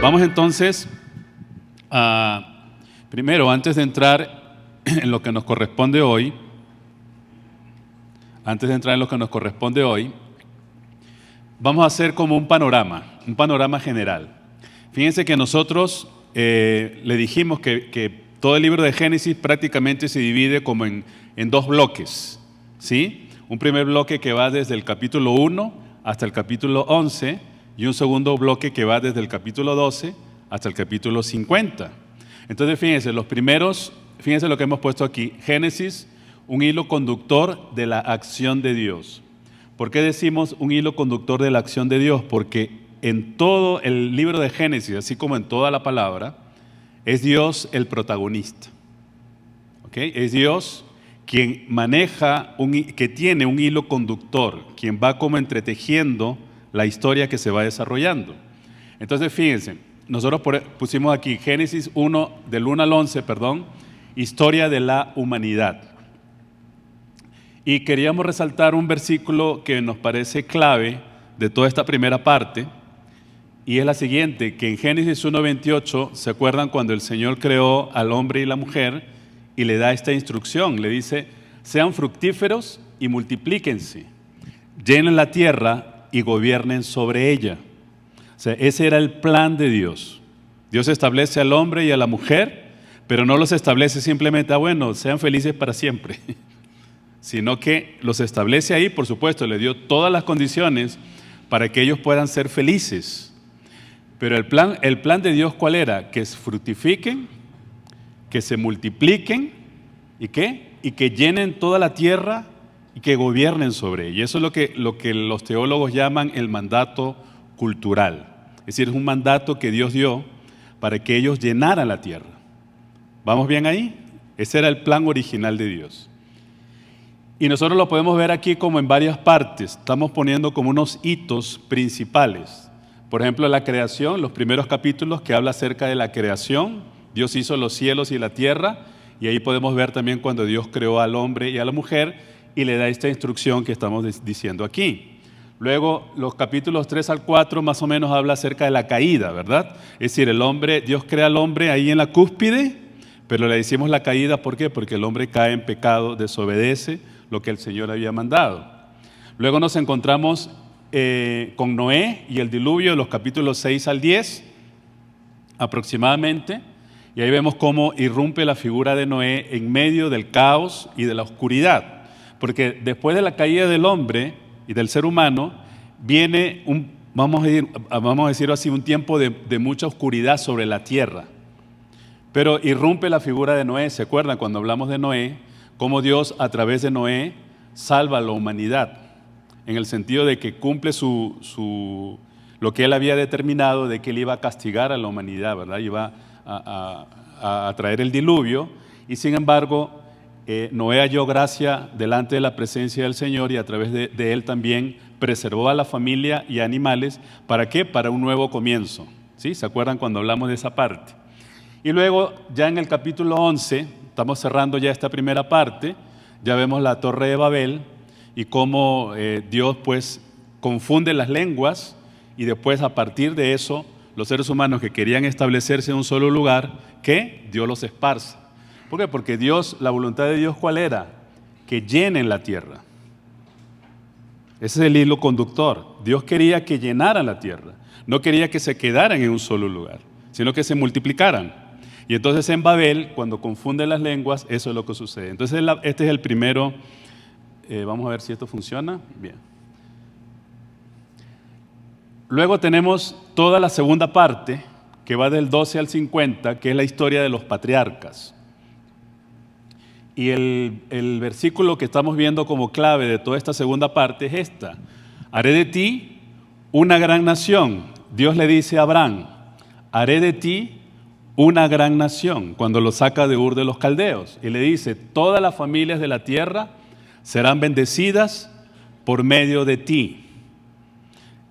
Vamos entonces a, primero, antes de entrar en lo que nos corresponde hoy, vamos a hacer como un panorama general. Fíjense que nosotros le dijimos que todo el libro de Génesis prácticamente se divide como en dos bloques, ¿sí? Un primer bloque que va desde el capítulo 1 hasta el capítulo 11 y un segundo bloque que va desde el capítulo 12 hasta el capítulo 50. Entonces, fíjense lo que hemos puesto aquí. Génesis, un hilo conductor de la acción de Dios. ¿Por qué decimos un hilo conductor de la acción de Dios? Porque en todo el libro de Génesis, así como en toda la palabra, es Dios el protagonista. ¿Okay? Es Dios quien maneja, que tiene un hilo conductor, quien va como entretejiendo la historia que se va desarrollando. Entonces, fíjense, nosotros pusimos aquí Génesis 1, del 1 al 11, historia de la humanidad. Y queríamos resaltar un versículo que nos parece clave de toda esta primera parte, y es la siguiente, que en Génesis 1:28, ¿se acuerdan cuando el Señor creó al hombre y la mujer y le da esta instrucción? Le dice, sean fructíferos y multiplíquense, llenen la tierra y gobiernen sobre ella. O sea, ese era el plan de Dios. Dios establece al hombre y a la mujer, pero no los establece simplemente, sean felices para siempre, sino que los establece ahí, por supuesto, le dio todas las condiciones para que ellos puedan ser felices. Pero el plan de Dios, ¿cuál era? Que fructifiquen, que se multipliquen y que llenen toda la tierra y que gobiernen sobre ella. Y eso es lo que los teólogos llaman el mandato cultural. Es decir, es un mandato que Dios dio para que ellos llenaran la tierra. ¿Vamos bien ahí? Ese era el plan original de Dios. Y nosotros lo podemos ver aquí como en varias partes. Estamos poniendo como unos hitos principales. Por ejemplo, la creación, los primeros capítulos que habla acerca de la creación. Dios hizo los cielos y la tierra, y ahí podemos ver también cuando Dios creó al hombre y a la mujer y le da esta instrucción que estamos diciendo aquí. Luego, los capítulos 3 al 4 más o menos habla acerca de la caída, ¿verdad? Es decir, Dios crea al hombre ahí en la cúspide, pero le decimos la caída, ¿por qué? Porque el hombre cae en pecado, desobedece lo que el Señor había mandado. Luego nos encontramos con Noé y el diluvio, los capítulos 6 al 10 aproximadamente, y ahí vemos cómo irrumpe la figura de Noé en medio del caos y de la oscuridad, porque después de la caída del hombre y del ser humano viene vamos a decirlo así, un tiempo de mucha oscuridad sobre la tierra, pero irrumpe la figura de Noé. ¿Se acuerdan cuando hablamos de Noé? Cómo Dios a través de Noé salva a la humanidad, en el sentido de que cumple lo que él había determinado, de que él iba a castigar a la humanidad, ¿verdad? Iba a traer el diluvio, y sin embargo, Noé halló gracia delante de la presencia del Señor, y a través de él también preservó a la familia y animales. ¿Para qué? Para un nuevo comienzo, ¿sí? ¿Se acuerdan cuando hablamos de esa parte? Y luego, ya en el capítulo 11, estamos cerrando ya esta primera parte, ya vemos la Torre de Babel, y cómo Dios pues confunde las lenguas, y después a partir de eso los seres humanos que querían establecerse en un solo lugar, ¿qué? Dios los esparce. ¿Por qué? Porque la voluntad de Dios, ¿cuál era? Que llenen la tierra. Ese es el hilo conductor. Dios quería que llenaran la tierra, no quería que se quedaran en un solo lugar, sino que se multiplicaran. Y entonces en Babel, cuando confunden las lenguas, eso es lo que sucede. Entonces este es el primero. Vamos a ver si esto funciona. Bien. Luego tenemos toda la segunda parte, que va del 12 al 50, que es la historia de los patriarcas. Y el versículo que estamos viendo como clave de toda esta segunda parte es esta: haré de ti una gran nación. Dios le dice a Abraham, haré de ti una gran nación, cuando lo saca de Ur de los Caldeos. Y le dice, todas las familias de la tierra serán bendecidas por medio de ti.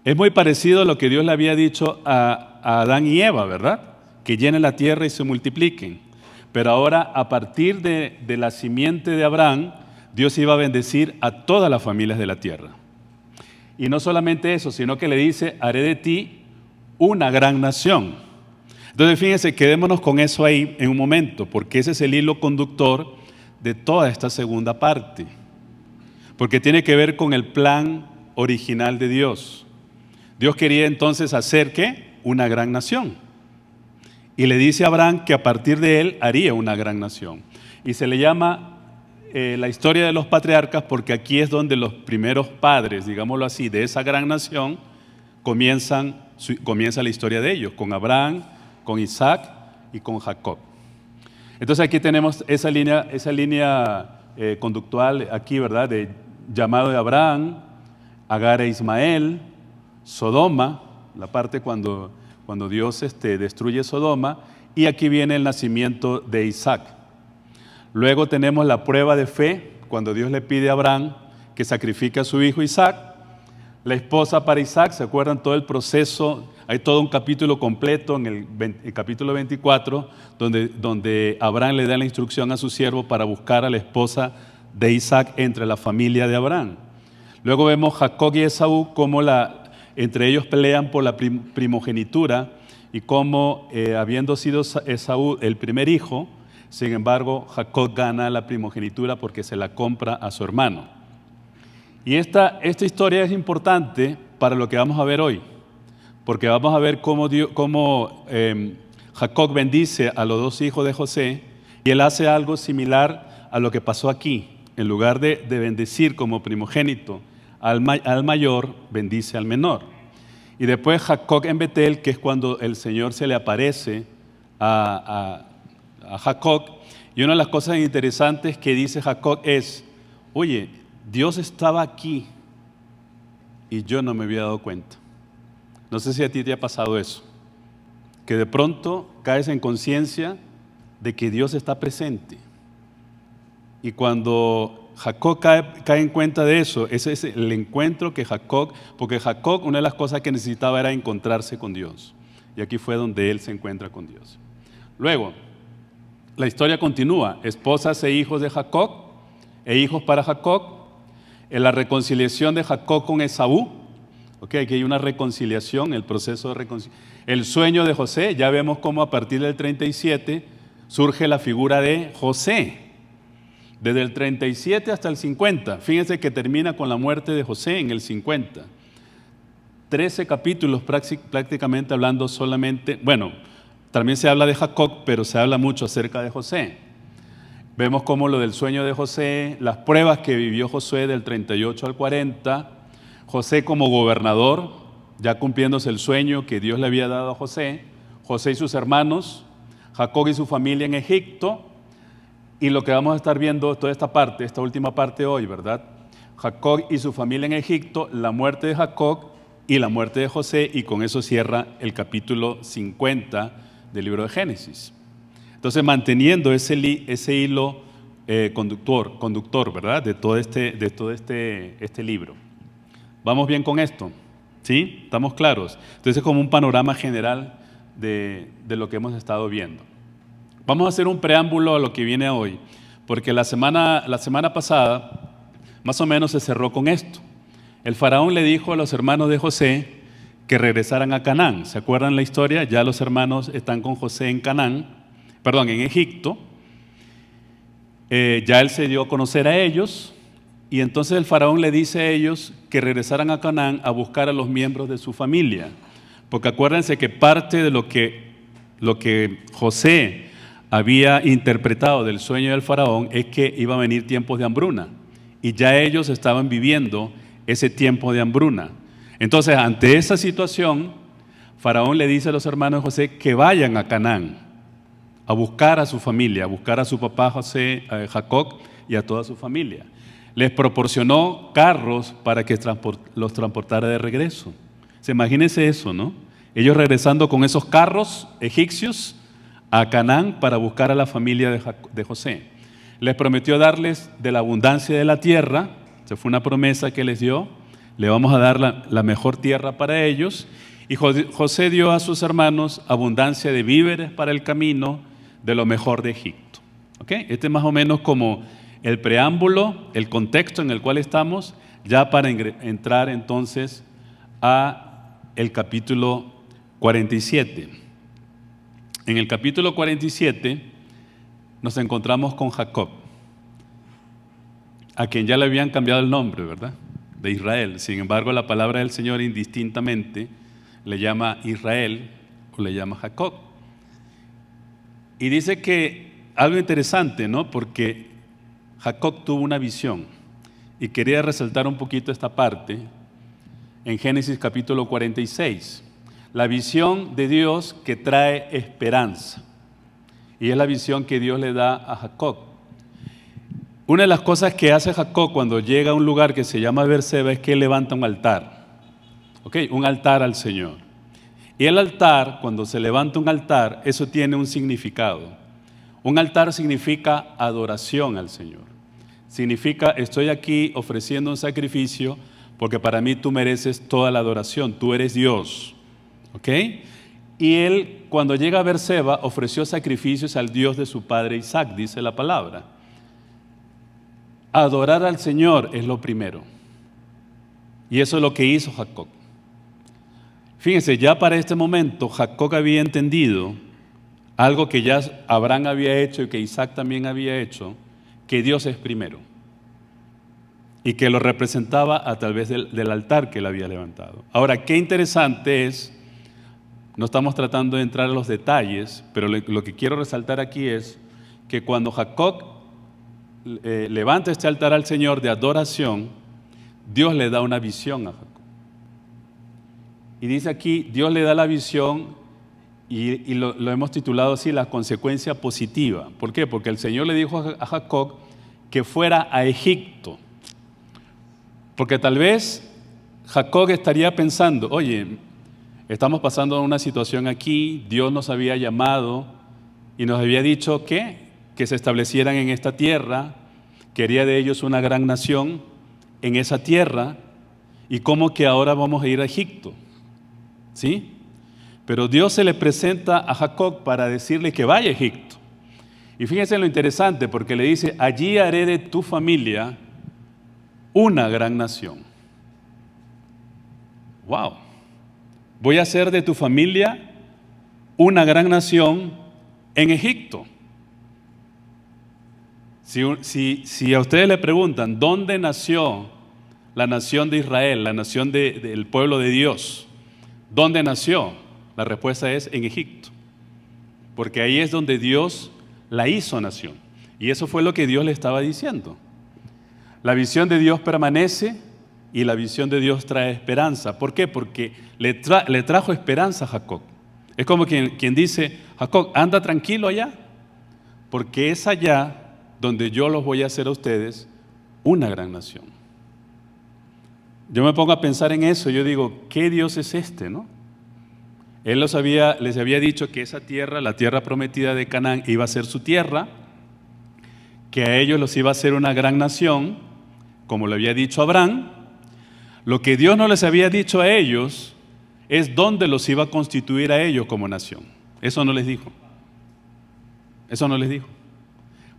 Es muy parecido a lo que Dios le había dicho a Adán y Eva, ¿verdad? Que llenen la tierra y se multipliquen. Pero ahora, a partir de la simiente de Abraham, Dios iba a bendecir a todas las familias de la tierra. Y no solamente eso, sino que le dice, haré de ti una gran nación. Entonces, fíjense, quedémonos con eso ahí en un momento, porque ese es el hilo conductor de toda esta segunda parte, porque tiene que ver con el plan original de Dios. Dios quería entonces hacer, ¿qué? Una gran nación. Y le dice a Abraham que a partir de él haría una gran nación. Y se le llama la historia de los patriarcas porque aquí es donde los primeros padres, digámoslo así, de esa gran nación comienza la historia de ellos, con Abraham, con Isaac y con Jacob. Entonces aquí tenemos esa línea conductual aquí, ¿verdad? De llamado de Abraham, Agar e Ismael, Sodoma, la parte cuando Dios destruye Sodoma, y aquí viene el nacimiento de Isaac. Luego tenemos la prueba de fe, cuando Dios le pide a Abraham que sacrifique a su hijo Isaac. La esposa para Isaac, ¿se acuerdan todo el proceso? Hay todo un capítulo completo en el capítulo 24, donde Abraham le da la instrucción a su siervo para buscar a la esposa de Isaac entre la familia de Abraham. Luego vemos Jacob y Esaú, cómo entre ellos pelean por la primogenitura y cómo, habiendo sido Esaú el primer hijo, sin embargo, Jacob gana la primogenitura porque se la compra a su hermano. Y esta historia es importante para lo que vamos a ver hoy, porque vamos a ver cómo Jacob bendice a los dos hijos de José y él hace algo similar a lo que pasó aquí. En lugar de bendecir como primogénito al mayor, bendice al menor. Y después Jacob en Betel, que es cuando el Señor se le aparece a Jacob, y una de las cosas interesantes que dice Jacob es, oye, Dios estaba aquí y yo no me había dado cuenta. No sé si a ti te ha pasado eso, que de pronto caes en conciencia de que Dios está presente. Y cuando Jacob cae en cuenta de eso, ese es el encuentro que porque Jacob, una de las cosas que necesitaba era encontrarse con Dios. Y aquí fue donde él se encuentra con Dios. Luego, la historia continúa, esposas e hijos de Jacob, e hijos para Jacob, en la reconciliación de Jacob con Esaú, aquí hay una reconciliación, el proceso de reconciliación. El sueño de José, ya vemos cómo a partir del 37 surge la figura de José, desde el 37 hasta el 50, fíjense que termina con la muerte de José en el 50. 13 capítulos prácticamente hablando solamente, bueno, también se habla de Jacob, pero se habla mucho acerca de José. Vemos cómo lo del sueño de José, las pruebas que vivió José del 38 al 40, José como gobernador, ya cumpliéndose el sueño que Dios le había dado a José, José y sus hermanos, Jacob y su familia en Egipto, y lo que vamos a estar viendo toda esta última parte hoy, ¿verdad? Jacob y su familia en Egipto, la muerte de Jacob y la muerte de José, y con eso cierra el capítulo 50 del libro de Génesis. Entonces, manteniendo ese hilo conductor, ¿verdad? De todo este libro. ¿Vamos bien con esto? ¿Sí? ¿Estamos claros? Entonces, es como un panorama general de lo que hemos estado viendo. Vamos a hacer un preámbulo a lo que viene hoy, porque la semana pasada, más o menos se cerró con esto. El faraón le dijo a los hermanos de José que regresaran a Canaán. ¿Se acuerdan la historia? Ya los hermanos están con José en en Egipto. Ya él se dio a conocer a ellos, y entonces el faraón le dice a ellos que regresaran a Canaán a buscar a los miembros de su familia. Porque acuérdense que parte de lo que José había interpretado del sueño del faraón es que iba a venir tiempos de hambruna, y ya ellos estaban viviendo ese tiempo de hambruna. Entonces, ante esa situación, Faraón le dice a los hermanos de José que vayan a Canaán a buscar a su familia, a buscar a su papá Jacob y a toda su familia. Les proporcionó carros para que los transportara de regreso. Imagínense eso, ¿no? Ellos regresando con esos carros egipcios a Canaán para buscar a la familia de José. Les prometió darles de la abundancia de la tierra, esa fue una promesa que les dio. Le vamos a dar la mejor tierra para ellos. Y José dio a sus hermanos abundancia de víveres para el camino, de lo mejor de Egipto. ¿Okay? Este es más o menos como el preámbulo, el contexto en el cual estamos, ya para entrar entonces a el capítulo 47. En el capítulo 47 nos encontramos con Jacob, a quien ya le habían cambiado el nombre, ¿verdad? De Israel. Sin embargo, la palabra del Señor indistintamente le llama Israel o le llama Jacob. Y dice que algo interesante, ¿no? Porque Jacob tuvo una visión y quería resaltar un poquito esta parte en Génesis capítulo 46. La visión de Dios que trae esperanza. Y es la visión que Dios le da a Jacob. Una de las cosas que hace Jacob cuando llega a un lugar que se llama Berseba es que él levanta un altar. ¿Ok? Un altar al Señor. Y el altar, cuando se levanta un altar, eso tiene un significado. Un altar significa adoración al Señor. Significa, estoy aquí ofreciendo un sacrificio porque para mí tú mereces toda la adoración, tú eres Dios. ¿Ok? Y él, cuando llega a Berseba, ofreció sacrificios al Dios de su padre Isaac, dice la palabra. Adorar al Señor es lo primero. Y eso es lo que hizo Jacob. Fíjense, ya para este momento Jacob había entendido algo que ya Abraham había hecho y que Isaac también había hecho, que Dios es primero. Y que lo representaba a través del altar que él había levantado. Ahora, qué interesante es, no estamos tratando de entrar a los detalles, pero lo que quiero resaltar aquí es que cuando Jacob levanta este altar al Señor de adoración, Dios le da una visión a Jacob. Y dice aquí, Dios le da la visión y lo hemos titulado así, la consecuencia positiva. ¿Por qué? Porque el Señor le dijo a Jacob que fuera a Egipto. Porque tal vez Jacob estaría pensando, oye, estamos pasando una situación aquí, Dios nos había llamado y nos había dicho que se establecieran en esta tierra, quería de ellos una gran nación en esa tierra, y cómo que ahora vamos a ir a Egipto. ¿Sí? Pero Dios se le presenta a Jacob para decirle que vaya a Egipto. Y fíjense lo interesante, porque le dice, allí haré de tu familia una gran nación. ¡Wow! Voy a hacer de tu familia una gran nación en Egipto. Si a ustedes le preguntan, ¿dónde nació la nación de Israel, la nación del pueblo de Dios? ¿Dónde nació? La respuesta es en Egipto, porque ahí es donde Dios la hizo nación. Y eso fue lo que Dios le estaba diciendo. La visión de Dios permanece y la visión de Dios trae esperanza. ¿Por qué? Porque le trajo esperanza a Jacob. Es como quien dice, Jacob, anda tranquilo allá, porque es allá donde yo los voy a hacer a ustedes una gran nación. Yo me pongo a pensar en eso, yo digo, ¿qué Dios es este, no? Él les había dicho que esa tierra, la tierra prometida de Canaán, iba a ser su tierra, que a ellos los iba a hacer una gran nación, como le había dicho a Abraham. Lo que Dios no les había dicho a ellos es dónde los iba a constituir a ellos como nación. Eso no les dijo. Eso no les dijo.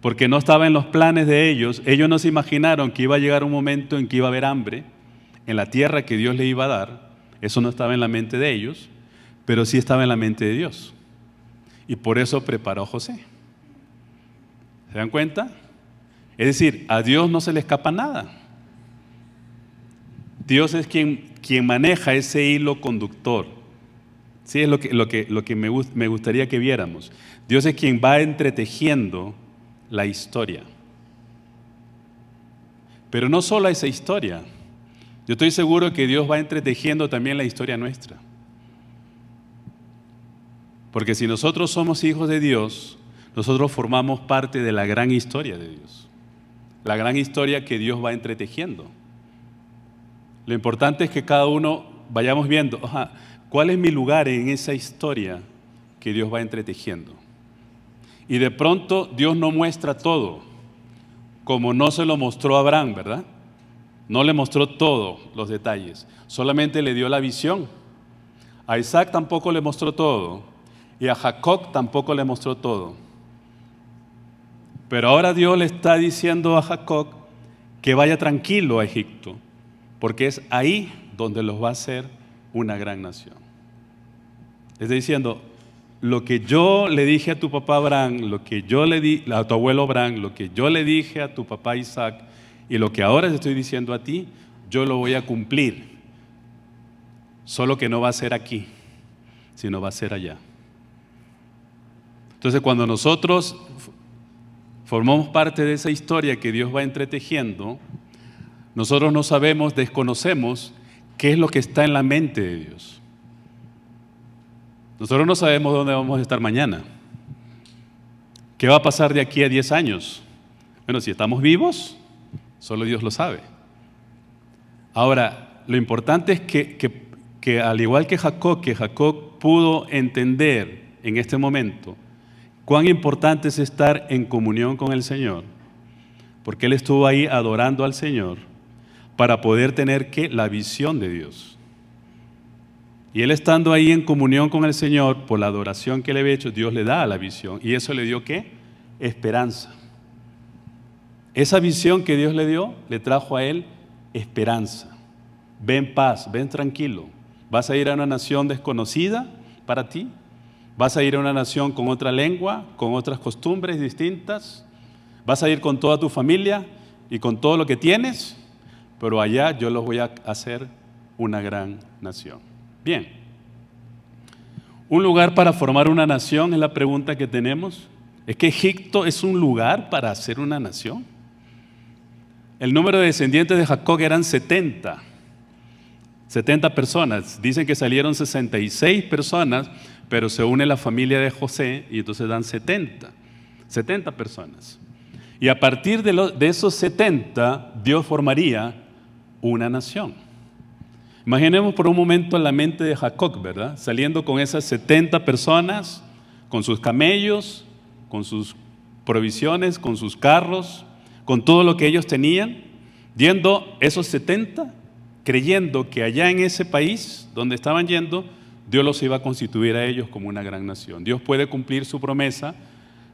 Porque no estaba en los planes de ellos. Ellos no se imaginaron que iba a llegar un momento en que iba a haber hambre en la tierra que Dios le iba a dar. Eso no estaba en la mente de ellos, pero sí estaba en la mente de Dios. Y por eso preparó a José. ¿Se dan cuenta? Es decir, a Dios no se le escapa nada. Dios es quien maneja ese hilo conductor. Sí, es lo que me gustaría que viéramos. Dios es quien va entretejiendo la historia. Pero no solo esa historia. Yo estoy seguro que Dios va entretejiendo también la historia nuestra. Porque si nosotros somos hijos de Dios, nosotros formamos parte de la gran historia de Dios. La gran historia que Dios va entretejiendo. Lo importante es que cada uno vayamos viendo, ¿cuál es mi lugar en esa historia que Dios va entretejiendo? Y de pronto Dios no muestra todo, como no se lo mostró a Abraham, ¿verdad? No le mostró todos los detalles, solamente le dio la visión. A Isaac tampoco le mostró todo, y a Jacob tampoco le mostró todo. Pero ahora Dios le está diciendo a Jacob que vaya tranquilo a Egipto, porque es ahí donde los va a hacer una gran nación. Le está diciendo, lo que yo le dije a tu papá Abraham, lo que yo le di a tu abuelo Abraham, lo que yo le dije a tu papá Isaac y lo que ahora te estoy diciendo a ti, yo lo voy a cumplir. Solo que no va a ser aquí, sino va a ser allá. Entonces, cuando nosotros formamos parte de esa historia que Dios va entretejiendo, nosotros no sabemos, desconocemos qué es lo que está en la mente de Dios. Nosotros no sabemos dónde vamos a estar mañana. ¿Qué va a pasar de aquí a 10 años? Bueno, si estamos vivos, solo Dios lo sabe. Ahora, lo importante es que al igual que Jacob pudo entender en este momento cuán importante es estar en comunión con el Señor, porque él estuvo ahí adorando al Señor para poder tener la visión de Dios. Y él estando ahí en comunión con el Señor, por la adoración que le había hecho, Dios le da la visión. ¿Y eso le dio qué? Esperanza. Esa visión que Dios le dio, le trajo a él esperanza. Ve en paz, ven tranquilo. ¿Vas a ir a una nación desconocida para ti? ¿Vas a ir a una nación con otra lengua, con otras costumbres distintas? ¿Vas a ir con toda tu familia y con todo lo que tienes? Pero allá yo los voy a hacer una gran nación. Bien. ¿Un lugar para formar una nación? Es la pregunta que tenemos. ¿Es que Egipto es un lugar para hacer una nación? El número de descendientes de Jacob eran 70 personas. Dicen que salieron 66 personas, pero se une la familia de José y entonces dan 70 personas. Y a partir de esos 70, Dios formaría una nación. Imaginemos por un momento la mente de Jacob, ¿verdad? Saliendo con esas 70 personas, con sus camellos, con sus provisiones, con sus carros, con todo lo que ellos tenían, yendo esos 70, creyendo que allá en ese país donde estaban yendo, Dios los iba a constituir a ellos como una gran nación. Dios puede cumplir su promesa,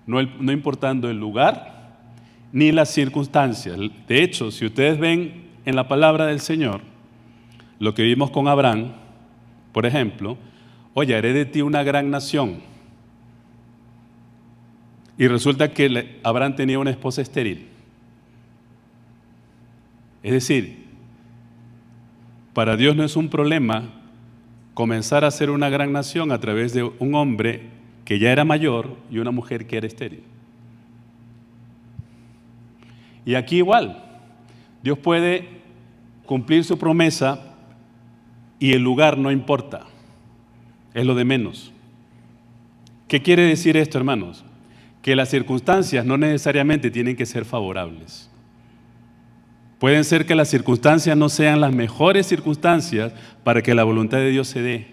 no importando el lugar ni las circunstancias. De hecho, si ustedes ven en la palabra del Señor, lo que vimos con Abraham, por ejemplo, oye, haré de ti una gran nación. Y resulta que Abraham tenía una esposa estéril. Es decir, para Dios no es un problema comenzar a ser una gran nación a través de un hombre que ya era mayor y una mujer que era estéril. Y aquí igual, Dios puede cumplir su promesa y el lugar no importa, es lo de menos. ¿Qué quiere decir esto, hermanos? Que las circunstancias no necesariamente tienen que ser favorables. Pueden ser que las circunstancias no sean las mejores circunstancias para que la voluntad de Dios se dé.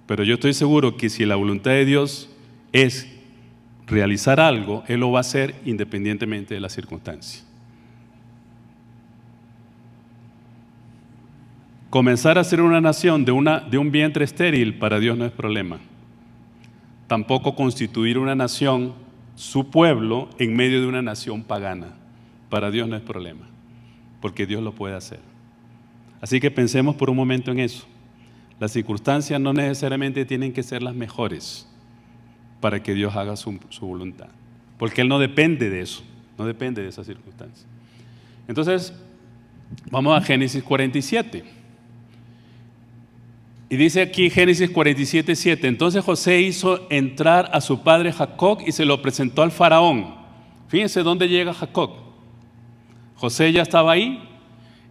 Pero yo estoy seguro que si la voluntad de Dios es realizar algo, Él lo va a hacer independientemente de las circunstancias. Comenzar a ser una nación de un vientre estéril para Dios no es problema. Tampoco constituir una nación, su pueblo, en medio de una nación pagana. Para Dios no es problema, porque Dios lo puede hacer. Así que pensemos por un momento en eso. Las circunstancias no necesariamente tienen que ser las mejores para que Dios haga su voluntad, porque Él no depende de eso, no depende de esas circunstancias. Entonces, vamos a Génesis 47. Y dice aquí Génesis 47:7, entonces José hizo entrar a su padre Jacob y se lo presentó al faraón. Fíjense dónde llega Jacob. José ya estaba ahí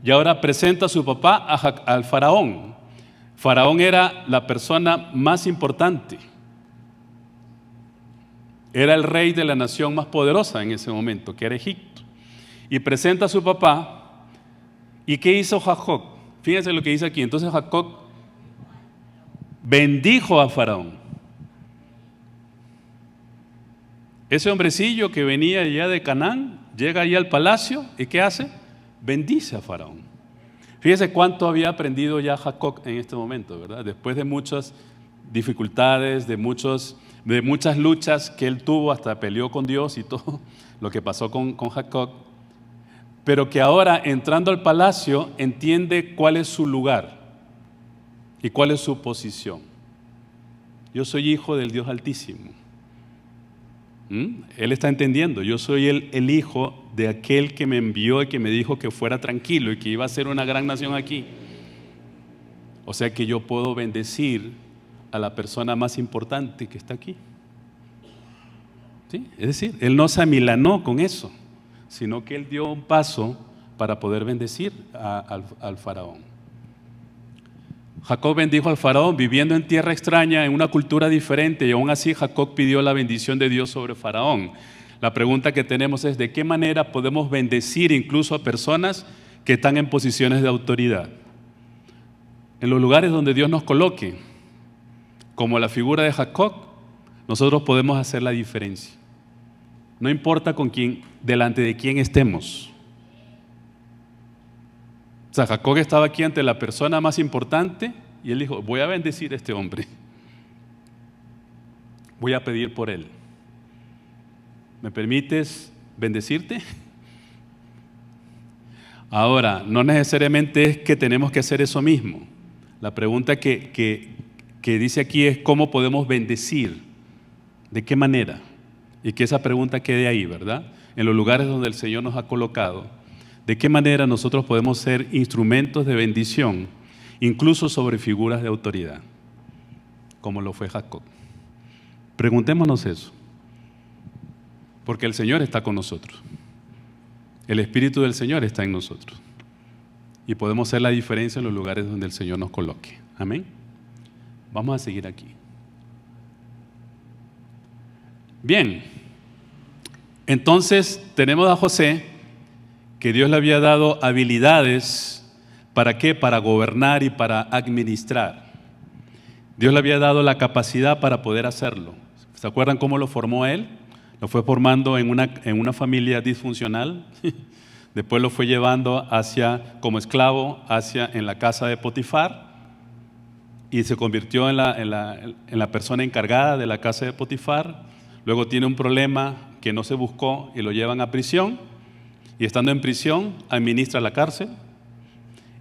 y ahora presenta a su papá al faraón. Faraón era la persona más importante. Era el rey de la nación más poderosa en ese momento, que era Egipto. Y presenta a su papá. ¿Y qué hizo Jacob? Fíjense lo que dice aquí. Entonces Jacob bendijo a Faraón. Ese hombrecillo que venía allá de Canaán, llega allá al palacio y ¿qué hace? Bendice a Faraón. Fíjese cuánto había aprendido ya Jacob en este momento, ¿verdad? Después de muchas dificultades, de muchas luchas que él tuvo, hasta peleó con Dios y todo lo que pasó con Jacob, pero que ahora entrando al palacio entiende cuál es su lugar y cuál es su posición. Yo soy hijo del Dios Altísimo. Él está entendiendo, yo soy el hijo de aquel que me envió y que me dijo que fuera tranquilo y que iba a ser una gran nación aquí. O sea que yo puedo bendecir a la persona más importante que está aquí. ¿Sí? Es decir, él no se amilanó con eso, sino que él dio un paso para poder bendecir al faraón. Jacob bendijo al faraón viviendo en tierra extraña, en una cultura diferente, y aún así Jacob pidió la bendición de Dios sobre faraón. La pregunta que tenemos es: ¿de qué manera podemos bendecir incluso a personas que están en posiciones de autoridad? En los lugares donde Dios nos coloque, como la figura de Jacob, nosotros podemos hacer la diferencia. No importa con quién, delante de quién estemos. O sea, Jacob estaba aquí ante la persona más importante y él dijo: voy a bendecir a este hombre. Voy a pedir por él. ¿Me permites bendecirte? Ahora, no necesariamente es que tenemos que hacer eso mismo. La pregunta que dice aquí es: ¿cómo podemos bendecir? ¿De qué manera? Y que esa pregunta quede ahí, ¿verdad? En los lugares donde el Señor nos ha colocado. ¿De qué manera nosotros podemos ser instrumentos de bendición, incluso sobre figuras de autoridad, como lo fue Jacob? Preguntémonos eso, porque el Señor está con nosotros. El Espíritu del Señor está en nosotros. Y podemos hacer la diferencia en los lugares donde el Señor nos coloque. Amén. Vamos a seguir aquí. Bien, entonces tenemos a José, que Dios le había dado habilidades, ¿para qué? Para gobernar y para administrar. Dios le había dado la capacidad para poder hacerlo. ¿Se acuerdan cómo lo formó él? Lo fue formando en una familia disfuncional. Después lo fue llevando como esclavo en la casa de Potifar, y se convirtió en la persona encargada de la casa de Potifar. Luego tiene un problema que no se buscó y lo llevan a prisión, y estando en prisión administra la cárcel.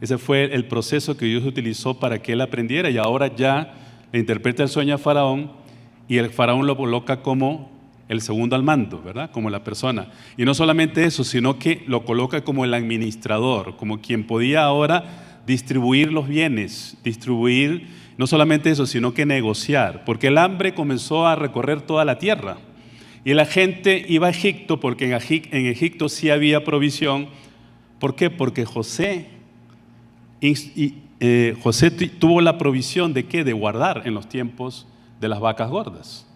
Ese fue el proceso que Dios utilizó para que él aprendiera, y ahora ya le interpreta el sueño a Faraón, y el Faraón lo coloca como el segundo al mando, ¿verdad? Como la persona. Y no solamente eso, sino que lo coloca como el administrador, como quien podía ahora distribuir los bienes, no solamente eso, sino que negociar, porque el hambre comenzó a recorrer toda la tierra. Y la gente iba a Egipto porque en Egipto sí había provisión. ¿Por qué? Porque José tuvo la provisión ¿de qué? De guardar en los tiempos de las vacas gordas.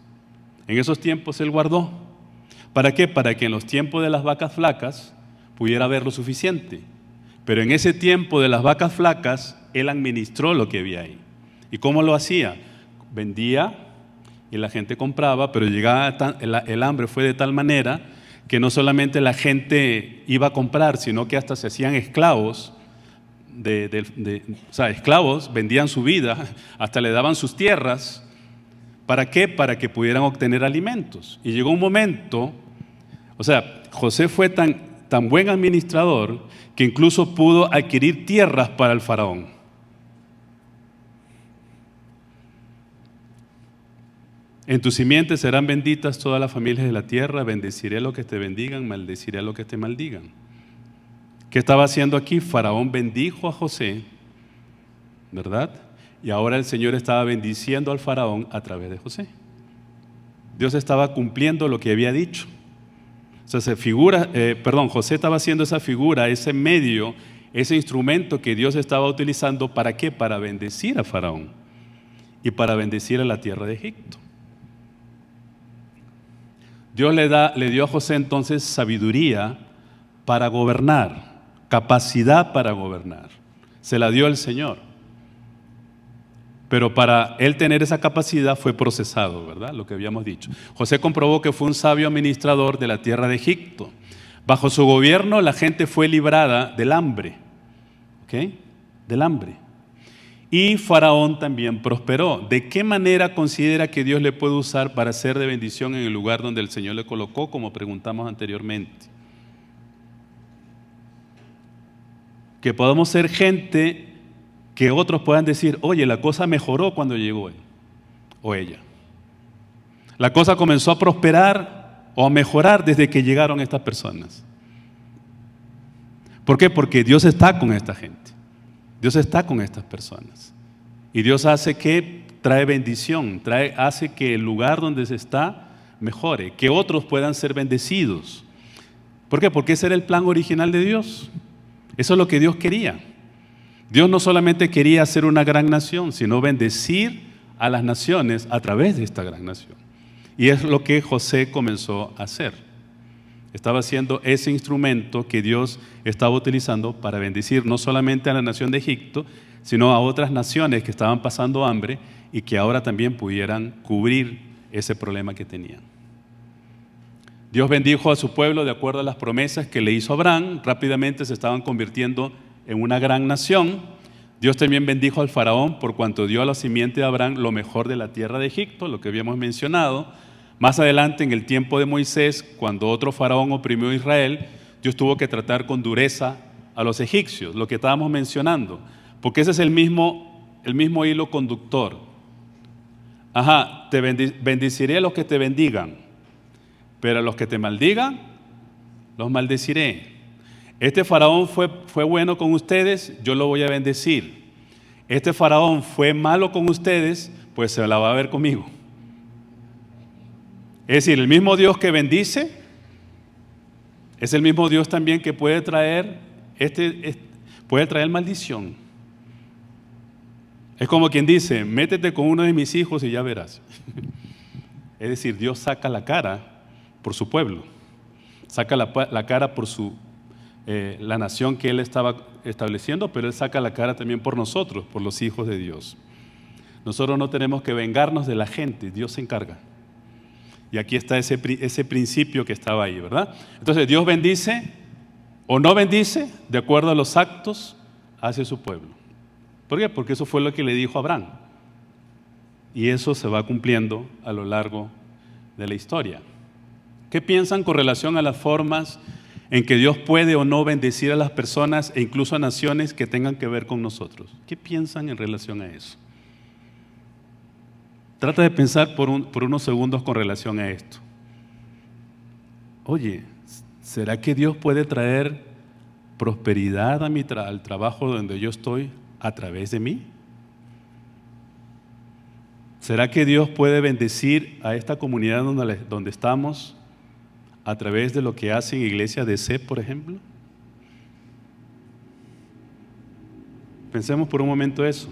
En esos tiempos él guardó. ¿Para qué? Para que en los tiempos de las vacas flacas pudiera haber lo suficiente. Pero en ese tiempo de las vacas flacas, él administró lo que había ahí. ¿Y cómo lo hacía? Vendía y la gente compraba, pero el hambre fue de tal manera que no solamente la gente iba a comprar, sino que hasta se hacían esclavos, esclavos vendían su vida, hasta le daban sus tierras. ¿Para qué? Para que pudieran obtener alimentos. Y llegó un momento, José fue tan buen administrador que incluso pudo adquirir tierras para el faraón. En tus simientes serán benditas todas las familias de la tierra, bendeciré a los que te bendigan, maldeciré a los que te maldigan. ¿Qué estaba haciendo aquí? Faraón bendijo a José, ¿verdad? Y ahora el Señor estaba bendiciendo al faraón a través de José. Dios estaba cumpliendo lo que había dicho. José estaba haciendo esa figura, ese medio, ese instrumento que Dios estaba utilizando. ¿Para qué? Para bendecir a faraón y para bendecir a la tierra de Egipto. Dios le dio a José entonces sabiduría para gobernar, capacidad para gobernar. Se la dio el Señor. Pero para él tener esa capacidad fue procesado, ¿verdad? Lo que habíamos dicho. José comprobó que fue un sabio administrador de la tierra de Egipto. Bajo su gobierno la gente fue librada del hambre. ¿Ok? Del hambre. Y Faraón también prosperó. ¿De qué manera considera que Dios le puede usar para ser de bendición en el lugar donde el Señor le colocó, como preguntamos anteriormente? Que podamos ser gente que otros puedan decir: oye, la cosa mejoró cuando llegó él. o ella. La cosa comenzó a prosperar o a mejorar desde que llegaron estas personas. ¿Por qué? Porque Dios está con esta gente. Dios está con estas personas. Y Dios hace que trae bendición, hace que el lugar donde se está mejore, que otros puedan ser bendecidos. ¿Por qué? Porque ese era el plan original de Dios. Eso es lo que Dios quería. Dios no solamente quería hacer una gran nación, sino bendecir a las naciones a través de esta gran nación. Y es lo que José comenzó a hacer. Estaba haciendo ese instrumento que Dios estaba utilizando para bendecir no solamente a la nación de Egipto, sino a otras naciones que estaban pasando hambre y que ahora también pudieran cubrir ese problema que tenían. Dios bendijo a su pueblo de acuerdo a las promesas que le hizo a Abraham. Rápidamente se estaban convirtiendo en una gran nación. Dios también bendijo al faraón por cuanto dio a la simiente de Abraham lo mejor de la tierra de Egipto, lo que habíamos mencionado. Más adelante, en el tiempo de Moisés, cuando otro faraón oprimió a Israel, Dios tuvo que tratar con dureza a los egipcios, lo que estábamos mencionando, porque ese es el mismo hilo conductor. Te bendeciré a los que te bendigan, pero a los que te maldigan, los maldeciré. Este faraón fue bueno con ustedes, yo lo voy a bendecir. Este faraón fue malo con ustedes, pues se la va a ver conmigo. Es decir, el mismo Dios que bendice es el mismo Dios también que puede traer maldición. Es como quien dice, métete con uno de mis hijos y ya verás. Es decir, Dios saca la cara por su pueblo, saca la cara por la nación que Él estaba estableciendo, pero Él saca la cara también por nosotros, por los hijos de Dios. Nosotros no tenemos que vengarnos de la gente, Dios se encarga. Y aquí está ese principio que estaba ahí, ¿verdad? Entonces Dios bendice o no bendice de acuerdo a los actos hacia su pueblo. ¿Por qué? Porque eso fue lo que le dijo a Abraham. Y eso se va cumpliendo a lo largo de la historia. ¿Qué piensan con relación a las formas en que Dios puede o no bendecir a las personas e incluso a naciones que tengan que ver con nosotros? ¿Qué piensan en relación a eso? Trata de pensar por unos segundos con relación a esto. Oye, ¿será que Dios puede traer prosperidad al trabajo donde yo estoy a través de mí? ¿Será que Dios puede bendecir a esta comunidad donde estamos a través de lo que hace en Iglesia de C, por ejemplo? Pensemos por un momento eso.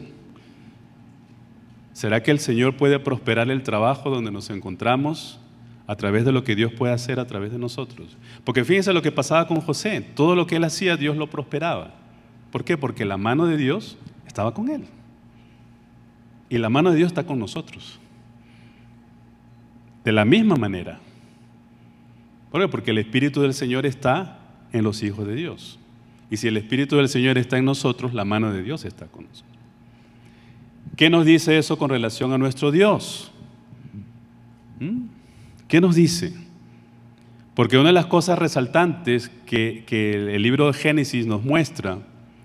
¿Será que el Señor puede prosperar el trabajo donde nos encontramos a través de lo que Dios puede hacer a través de nosotros? Porque fíjense lo que pasaba con José. Todo lo que él hacía, Dios lo prosperaba. ¿Por qué? Porque la mano de Dios estaba con él. Y la mano de Dios está con nosotros. De la misma manera. ¿Por qué? Porque el Espíritu del Señor está en los hijos de Dios. Y si el Espíritu del Señor está en nosotros, la mano de Dios está con nosotros. ¿Qué nos dice eso con relación a nuestro Dios? ¿Qué nos dice? Porque una de las cosas resaltantes que el libro de Génesis nos muestra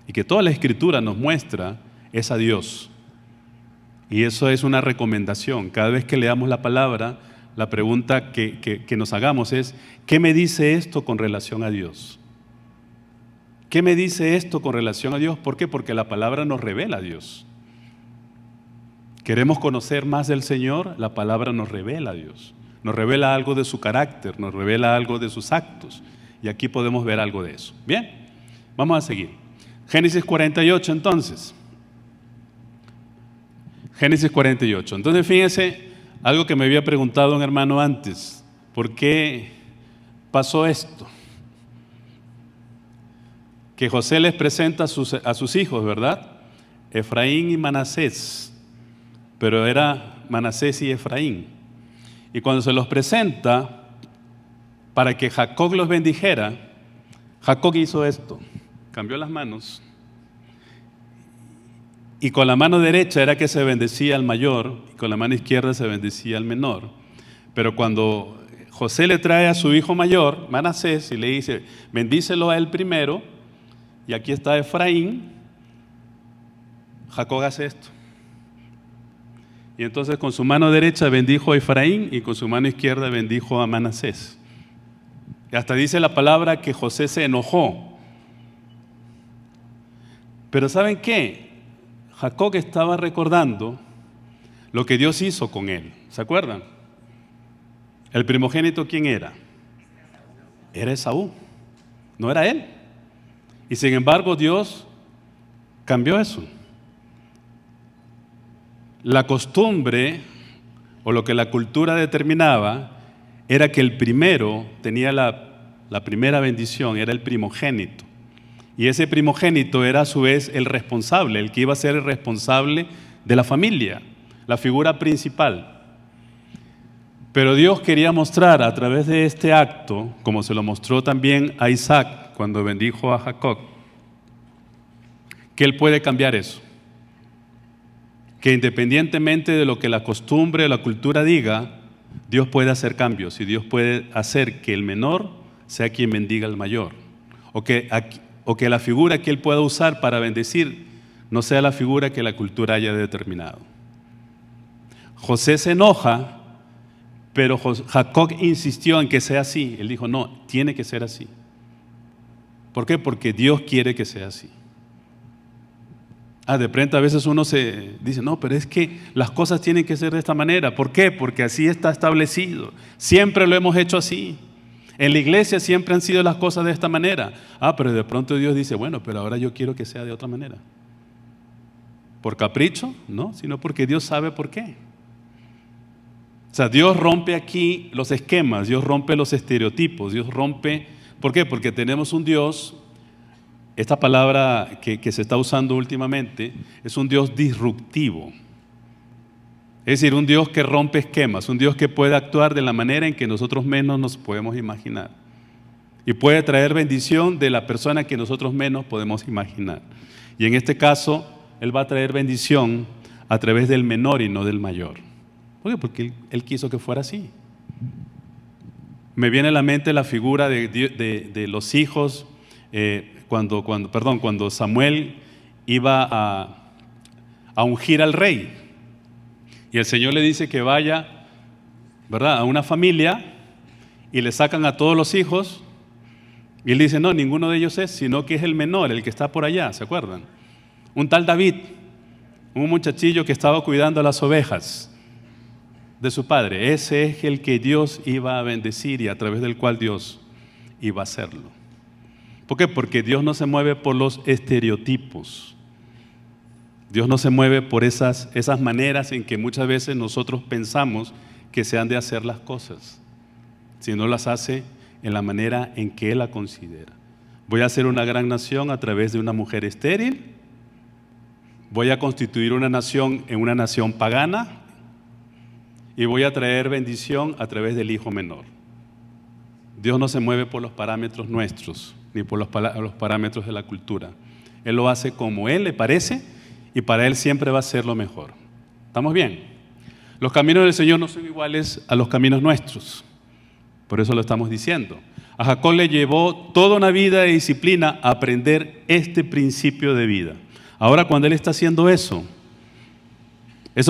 y que toda la Escritura nos muestra es a Dios. Y eso es una recomendación. Cada vez que leamos la palabra, la pregunta que nos hagamos es, ¿qué me dice esto con relación a Dios? ¿Qué me dice esto con relación a Dios? ¿Por qué? Porque la palabra nos revela a Dios. ¿Queremos conocer más del Señor? La palabra nos revela a Dios. Nos revela algo de su carácter, nos revela algo de sus actos. Y aquí podemos ver algo de eso. Bien, vamos a seguir. Génesis 48 entonces. Génesis 48. Entonces fíjense, algo que me había preguntado un hermano antes. ¿Por qué pasó esto? Que José les presenta a sus hijos, ¿verdad? Efraín y Manasés. Pero era Manasés y Efraín. Y cuando se los presenta para que Jacob los bendijera, Jacob hizo esto, cambió las manos y con la mano derecha era que se bendecía al mayor y con la mano izquierda se bendecía al menor. Pero cuando José le trae a su hijo mayor, Manasés, y le dice, bendícelo a él primero, y aquí está Efraín, Jacob hace esto. Y Y entonces con su mano derecha bendijo a Efraín y con su mano izquierda bendijo a Manasés. Y hasta dice la palabra que José se enojó. Pero ¿saben qué? Jacob estaba recordando lo que Dios hizo con él. ¿Se acuerdan? El primogénito, ¿quién era? Era Esaú, no era él. Y sin embargo Dios cambió eso. La costumbre o lo que la cultura determinaba era que el primero tenía la primera bendición, era el primogénito. Y ese primogénito era a su vez el responsable, el que iba a ser el responsable de la familia, la figura principal. Pero Dios quería mostrar a través de este acto, como se lo mostró también a Isaac cuando bendijo a Jacob, que Él puede cambiar eso. Que independientemente de lo que la costumbre o la cultura diga, Dios puede hacer cambios y Dios puede hacer que el menor sea quien bendiga al mayor. O que la figura que Él pueda usar para bendecir no sea la figura que la cultura haya determinado. José se enoja, pero Jacob insistió en que sea así. Él dijo, no, tiene que ser así. ¿Por qué? Porque Dios quiere que sea así. De pronto a veces uno se dice, no, pero es que las cosas tienen que ser de esta manera. ¿Por qué? Porque así está establecido. Siempre lo hemos hecho así. En la iglesia siempre han sido las cosas de esta manera. Pero de pronto Dios dice, bueno, pero ahora yo quiero que sea de otra manera. ¿Por capricho? No, sino porque Dios sabe por qué. O sea, Dios rompe aquí los esquemas, Dios rompe los estereotipos, Dios rompe... ¿Por qué? Porque tenemos un Dios, esta palabra que se está usando últimamente, es un Dios disruptivo. Es decir, un Dios que rompe esquemas, un Dios que puede actuar de la manera en que nosotros menos nos podemos imaginar. Y puede traer bendición de la persona que nosotros menos podemos imaginar. Y en este caso, Él va a traer bendición a través del menor y no del mayor. ¿Por qué? Porque él quiso que fuera así. Me viene a la mente la figura de los hijos cuando Samuel iba a ungir al rey. Y el Señor le dice que vaya, ¿verdad?, a una familia y le sacan a todos los hijos. Y él dice, no, ninguno de ellos es, sino que es el menor, el que está por allá, ¿se acuerdan? Un tal David, un muchachillo que estaba cuidando las ovejas de su padre. Ese es el que Dios iba a bendecir y a través del cual Dios iba a hacerlo. ¿Por qué? Porque Dios no se mueve por los estereotipos. Dios no se mueve por esas maneras en que muchas veces nosotros pensamos que se han de hacer las cosas, sino las hace en la manera en que Él la considera. Voy a hacer una gran nación a través de una mujer estéril. Voy a constituir una nación en una nación pagana. Y voy a traer bendición a través del hijo menor. Dios no se mueve por los parámetros nuestros, ni por los parámetros de la cultura. Él lo hace como Él le parece y para Él siempre va a ser lo mejor. ¿Estamos bien? Los caminos del Señor no son iguales a los caminos nuestros. Por eso lo estamos diciendo. A Jacob le llevó toda una vida de disciplina a aprender este principio de vida. Ahora, cuando Él está haciendo eso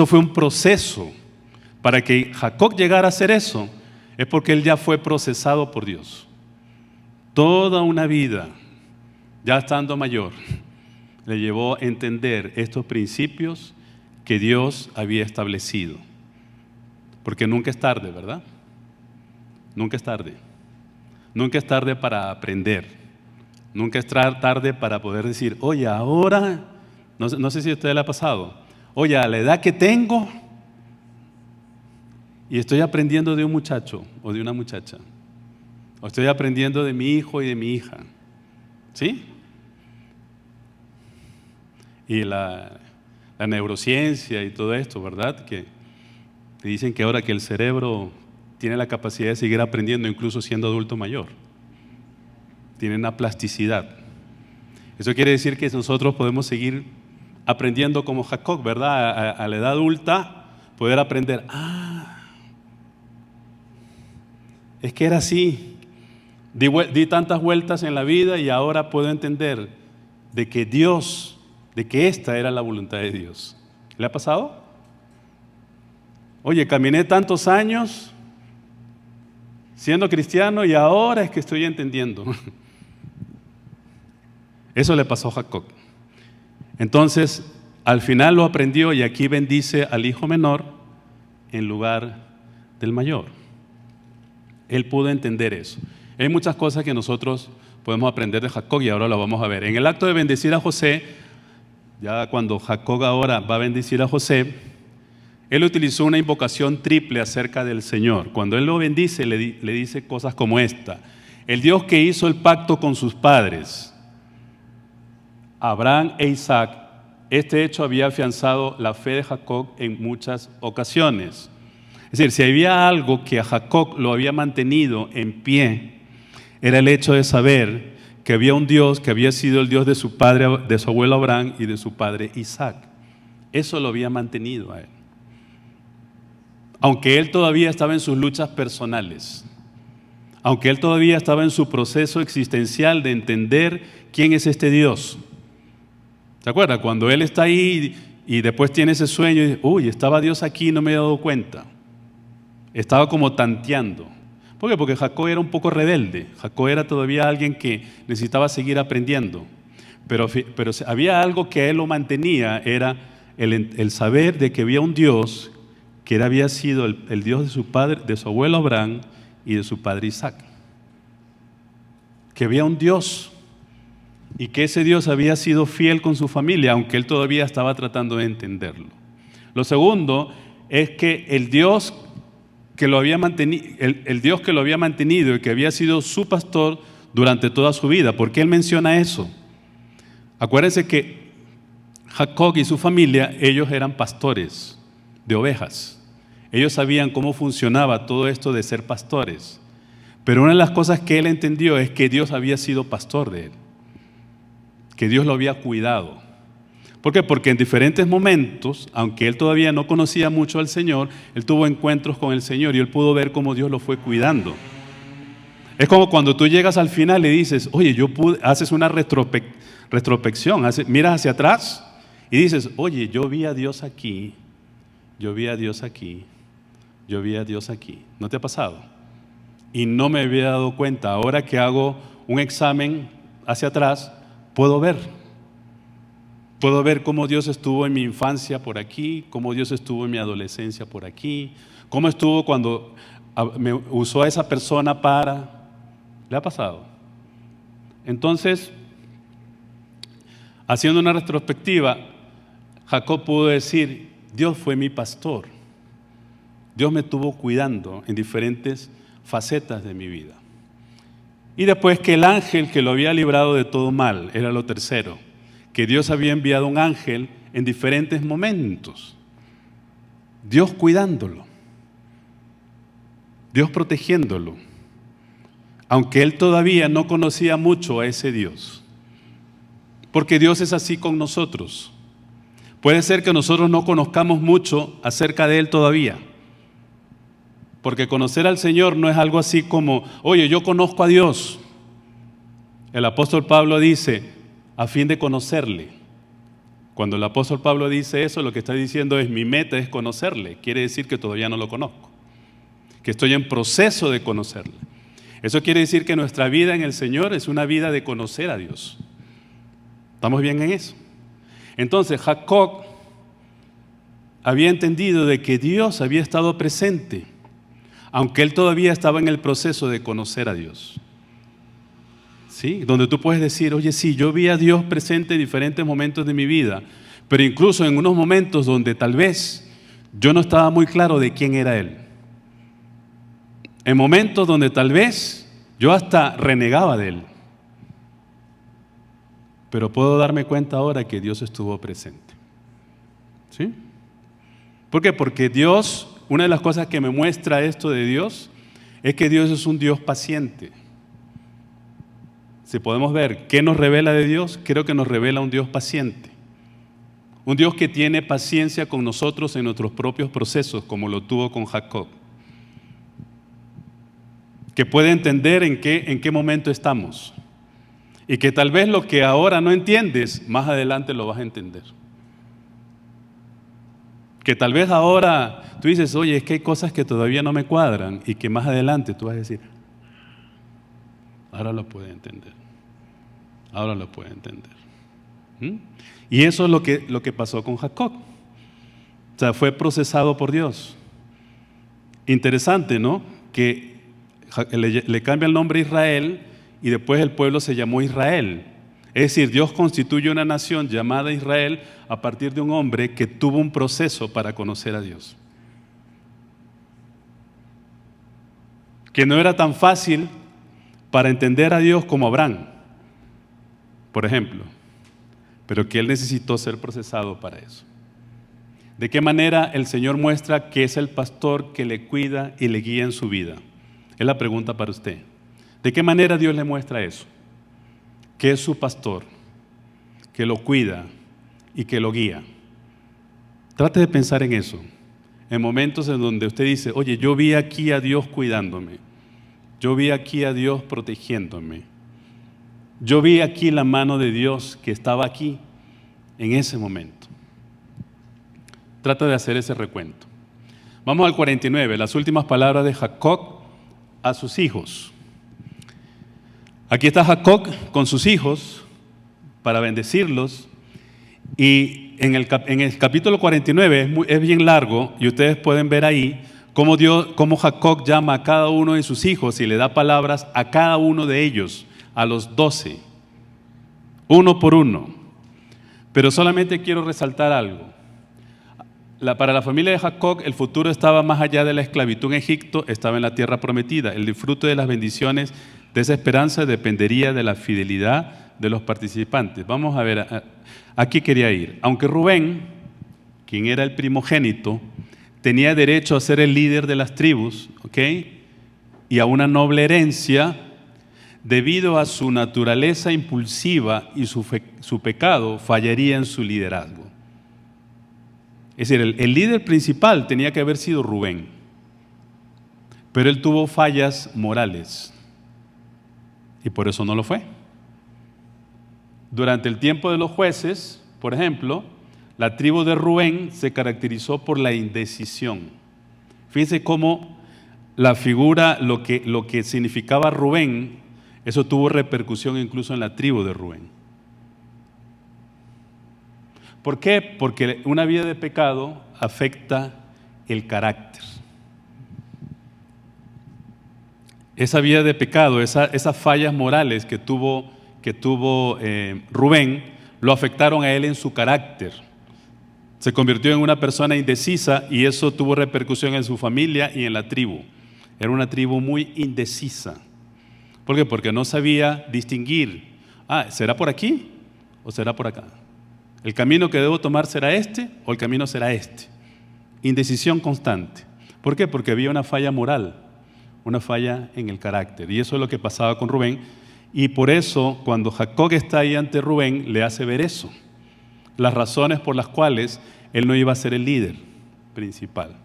fue un proceso. Para que Jacob llegara a hacer eso, es porque él ya fue procesado por Dios. Toda una vida, ya estando mayor, le llevó a entender estos principios que Dios había establecido. Porque nunca es tarde, ¿verdad? Nunca es tarde. Nunca es tarde para aprender. Nunca es tarde para poder decir, oye, ahora, no sé si a usted le ha pasado, oye, a la edad que tengo, y estoy aprendiendo de un muchacho o de una muchacha, o estoy aprendiendo de mi hijo y de mi hija, ¿sí? Y la neurociencia y todo esto, ¿verdad? Que te dicen que ahora que el cerebro tiene la capacidad de seguir aprendiendo incluso siendo adulto mayor, tiene una plasticidad. Eso quiere decir que nosotros podemos seguir aprendiendo como Jacob, ¿verdad? A la edad adulta, poder aprender, es que era así, di tantas vueltas en la vida y ahora puedo entender de que esta era la voluntad de Dios. ¿Le ha pasado? Oye, caminé tantos años siendo cristiano y ahora es que estoy entendiendo. Eso le pasó a Jacob. Entonces, al final lo aprendió y aquí bendice al hijo menor en lugar del mayor. Él pudo entender eso. Hay muchas cosas que nosotros podemos aprender de Jacob y ahora lo vamos a ver. En el acto de bendecir a José, ya cuando Jacob ahora va a bendecir a José, él utilizó una invocación triple acerca del Señor. Cuando él lo bendice, le dice cosas como esta: el Dios que hizo el pacto con sus padres, Abraham e Isaac, este hecho había afianzado la fe de Jacob en muchas ocasiones. Es decir, si había algo que a Jacob lo había mantenido en pie, era el hecho de saber que había un Dios que había sido el Dios de su padre, de su abuelo Abraham y de su padre Isaac. Eso lo había mantenido a él. Aunque él todavía estaba en sus luchas personales, aunque él todavía estaba en su proceso existencial de entender quién es este Dios. ¿Se acuerda? Cuando él está ahí y después tiene ese sueño y dice, uy, estaba Dios aquí y no me he dado cuenta. Estaba como tanteando. ¿Por qué? Porque Jacob era un poco rebelde. Jacob era todavía alguien que necesitaba seguir aprendiendo. Pero había algo que a él lo mantenía, era el saber de que había un Dios que había sido el Dios de su padre, de su abuelo Abraham y de su padre Isaac. Que había un Dios y que ese Dios había sido fiel con su familia, aunque él todavía estaba tratando de entenderlo. Lo segundo es que el Dios que lo había mantenido, el Dios que lo había mantenido y que había sido su pastor durante toda su vida. ¿Por qué él menciona eso? Acuérdense que Jacob y su familia, ellos eran pastores de ovejas. Ellos sabían cómo funcionaba todo esto de ser pastores. Pero una de las cosas que él entendió es que Dios había sido pastor de él, que Dios lo había cuidado. ¿Por qué? Porque en diferentes momentos, aunque él todavía no conocía mucho al Señor, él tuvo encuentros con el Señor y él pudo ver cómo Dios lo fue cuidando. Es como cuando tú llegas al final y dices, oye, haces una retrospección, miras hacia atrás y dices, oye, yo vi a Dios aquí, yo vi a Dios aquí, yo vi a Dios aquí. ¿No te ha pasado? Y no me había dado cuenta. Ahora que hago un examen hacia atrás, puedo ver cómo Dios estuvo en mi infancia por aquí, cómo Dios estuvo en mi adolescencia por aquí, cómo estuvo cuando me usó a esa persona para... ¿Le ha pasado? Entonces, haciendo una retrospectiva, Jacob pudo decir, Dios fue mi pastor. Dios me estuvo cuidando en diferentes facetas de mi vida. Y después que el ángel que lo había librado de todo mal, era lo tercero, que Dios había enviado un ángel en diferentes momentos. Dios cuidándolo, Dios protegiéndolo, aunque él todavía no conocía mucho a ese Dios. Porque Dios es así con nosotros. Puede ser que nosotros no conozcamos mucho acerca de Él todavía. Porque conocer al Señor no es algo así como, oye, yo conozco a Dios. El apóstol Pablo dice, a fin de conocerle. Cuando el apóstol Pablo dice eso, lo que está diciendo es, mi meta es conocerle. Quiere decir que todavía no lo conozco. Que estoy en proceso de conocerle. Eso quiere decir que nuestra vida en el Señor es una vida de conocer a Dios. ¿Estamos bien en eso? Entonces Jacob había entendido de que Dios había estado presente, aunque él todavía estaba en el proceso de conocer a Dios. ¿Sí? Donde tú puedes decir, oye, sí, yo vi a Dios presente en diferentes momentos de mi vida, pero incluso en unos momentos donde tal vez yo no estaba muy claro de quién era Él. En momentos donde tal vez yo hasta renegaba de Él. Pero puedo darme cuenta ahora que Dios estuvo presente. ¿Sí? ¿Por qué? Porque Dios, una de las cosas que me muestra esto de Dios, es que Dios es un Dios paciente. Si podemos ver qué nos revela de Dios, creo que nos revela un Dios paciente. Un Dios que tiene paciencia con nosotros en nuestros propios procesos, como lo tuvo con Jacob. Que puede entender en qué momento estamos. Y que tal vez lo que ahora no entiendes, más adelante lo vas a entender. Que tal vez ahora tú dices, oye, es que hay cosas que todavía no me cuadran y que más adelante tú vas a decir, ahora lo puede entender. Ahora lo puede entender. ¿Mm? Y eso es lo que pasó con Jacob. O sea, fue procesado por Dios. Interesante, ¿no? Que le cambia el nombre a Israel y después el pueblo se llamó Israel. Es decir, Dios constituye una nación llamada Israel a partir de un hombre que tuvo un proceso para conocer a Dios. Que no era tan fácil para entender a Dios como Abraham, por ejemplo, pero que él necesitó ser procesado para eso. ¿De qué manera el Señor muestra que es el pastor que le cuida y le guía en su vida? Es la pregunta para usted. ¿De qué manera Dios le muestra eso? Que es su pastor, que lo cuida y que lo guía. Trate de pensar en eso. En momentos en donde usted dice, oye, yo vi aquí a Dios cuidándome. Yo vi aquí a Dios protegiéndome. Yo vi aquí la mano de Dios que estaba aquí en ese momento. Trata de hacer ese recuento. Vamos al 49, las últimas palabras de Jacob a sus hijos. Aquí está Jacob con sus hijos para bendecirlos. Y en el capítulo 49 es bien largo y ustedes pueden ver ahí cómo Jacob llama a cada uno de sus hijos y le da palabras a cada uno de ellos, a los 12, uno por uno. Pero solamente quiero resaltar algo. Para la familia de Jacob, el futuro estaba más allá de la esclavitud en Egipto, estaba en la tierra prometida. El disfrute de las bendiciones de esa esperanza dependería de la fidelidad de los participantes. Vamos a ver, aquí quería ir. Aunque Rubén, quien era el primogénito, tenía derecho a ser el líder de las tribus, ¿ok? Y a una noble herencia, debido a su naturaleza impulsiva y su pecado, fallaría en su liderazgo. Es decir, el líder principal tenía que haber sido Rubén, pero él tuvo fallas morales y por eso no lo fue. Durante el tiempo de los jueces, por ejemplo, la tribu de Rubén se caracterizó por la indecisión. Fíjense cómo la figura, lo que significaba Rubén, eso tuvo repercusión incluso en la tribu de Rubén. ¿Por qué? Porque una vida de pecado afecta el carácter. Esa vida de pecado, esas fallas morales que tuvo Rubén, lo afectaron a él en su carácter. Se convirtió en una persona indecisa y eso tuvo repercusión en su familia y en la tribu. Era una tribu muy indecisa. ¿Por qué? Porque no sabía distinguir. ¿Será por aquí o será por acá? ¿El camino que debo tomar será este o el camino será este? Indecisión constante. ¿Por qué? Porque había una falla moral, una falla en el carácter. Y eso es lo que pasaba con Rubén. Y por eso, cuando Jacob está ahí ante Rubén, le hace ver eso. Las razones por las cuales él no iba a ser el líder principal.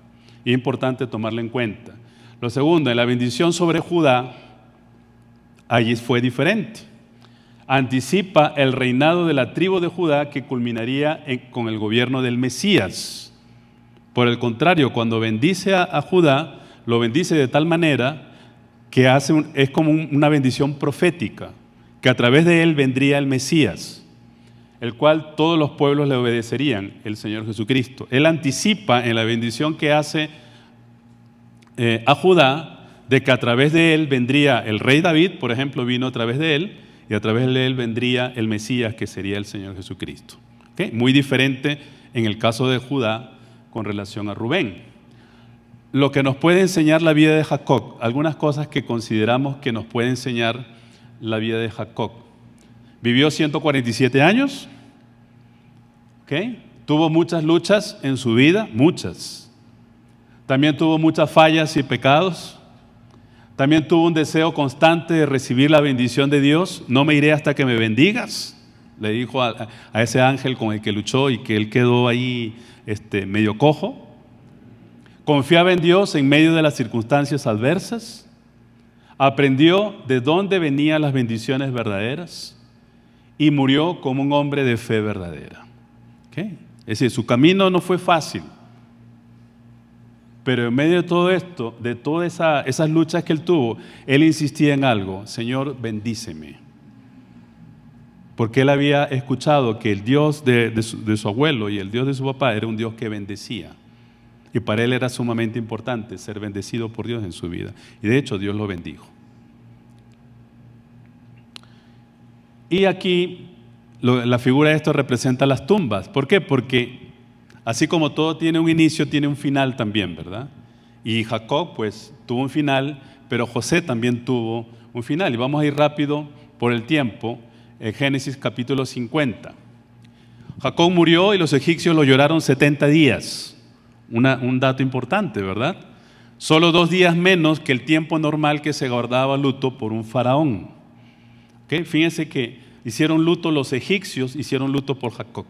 Y es importante tomarlo en cuenta. Lo segundo, en la bendición sobre Judá, allí fue diferente. Anticipa el reinado de la tribu de Judá que culminaría con el gobierno del Mesías. Por el contrario, cuando bendice a Judá, lo bendice de tal manera que es como una bendición profética, que a través de él vendría el Mesías, el cual todos los pueblos le obedecerían, el Señor Jesucristo. Él anticipa en la bendición que hace a Judá, de que a través de él vendría el rey David, por ejemplo, vino a través de él, y a través de él vendría el Mesías, que sería el Señor Jesucristo. ¿Okay? Muy diferente en el caso de Judá con relación a Rubén. Lo que nos puede enseñar la vida de Jacob, algunas cosas que consideramos que nos puede enseñar la vida de Jacob. Vivió 147 años, ¿okay? Tuvo muchas luchas en su vida, muchas. También tuvo muchas fallas y pecados. También tuvo un deseo constante de recibir la bendición de Dios. No me iré hasta que me bendigas, le dijo a ese ángel con el que luchó y que él quedó ahí medio cojo. Confiaba en Dios en medio de las circunstancias adversas. Aprendió de dónde venían las bendiciones verdaderas y murió como un hombre de fe verdadera. ¿Okay? Es decir, su camino no fue fácil, Pero en medio de todo esto, de todas esas luchas que él tuvo, él insistía en algo: Señor, bendíceme. Porque él había escuchado que el Dios de su abuelo y el Dios de su papá era un Dios que bendecía. Y para él era sumamente importante ser bendecido por Dios en su vida. Y de hecho Dios lo bendijo. Y aquí la figura de esto representa las tumbas. ¿Por qué? Porque así como todo tiene un inicio, tiene un final también, ¿verdad? Y Jacob pues tuvo un final, pero José también tuvo un final. Y vamos a ir rápido por el tiempo. En Génesis capítulo 50. Jacob murió y los egipcios lo lloraron 70 días. Un dato importante, ¿verdad? Solo 2 días menos que el tiempo normal que se guardaba luto por un faraón. ¿Okay? Fíjense que hicieron luto los egipcios, hicieron luto por Jacob.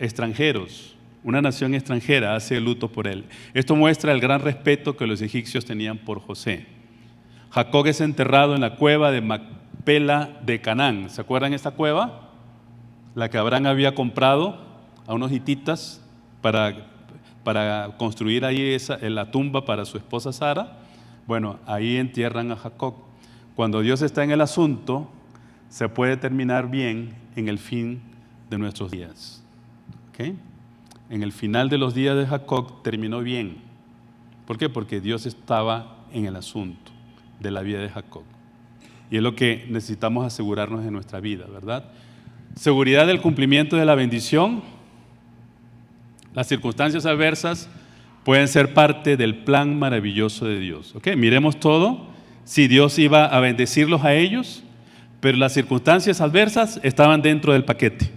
Extranjeros, una nación extranjera hace luto por él. Esto muestra el gran respeto que los egipcios tenían por José. Jacob es enterrado en la cueva de Macpela de Canaán. ¿Se acuerdan esta cueva? La que Abraham había comprado a unos hititas para construir ahí la tumba para su esposa Sara. Bueno, ahí entierran a Jacob. Cuando Dios está en el asunto, se puede terminar bien en el fin de nuestros días. ¿Okay? En el final de los días de Jacob terminó bien. ¿Por qué? Porque Dios estaba en el asunto de la vida de Jacob. Y es lo que necesitamos asegurarnos en nuestra vida, ¿verdad? Seguridad del cumplimiento de la bendición. Las circunstancias adversas pueden ser parte del plan maravilloso de Dios. ¿Okay? Miremos todo. Sí, Dios iba a bendecirlos a ellos, pero las circunstancias adversas estaban dentro del paquete.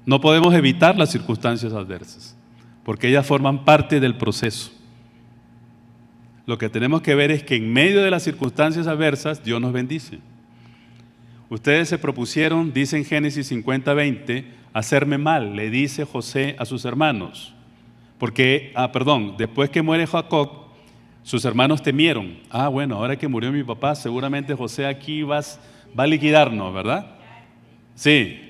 No podemos evitar las circunstancias adversas, porque ellas forman parte del proceso. Lo que tenemos que ver es que en medio de las circunstancias adversas, Dios nos bendice. Ustedes se propusieron, dice en Génesis 50:20, hacerme mal, le dice José a sus hermanos. Porque, después que muere Jacob, sus hermanos temieron. Bueno, ahora que murió mi papá, seguramente José aquí va a liquidarnos, ¿verdad? Sí,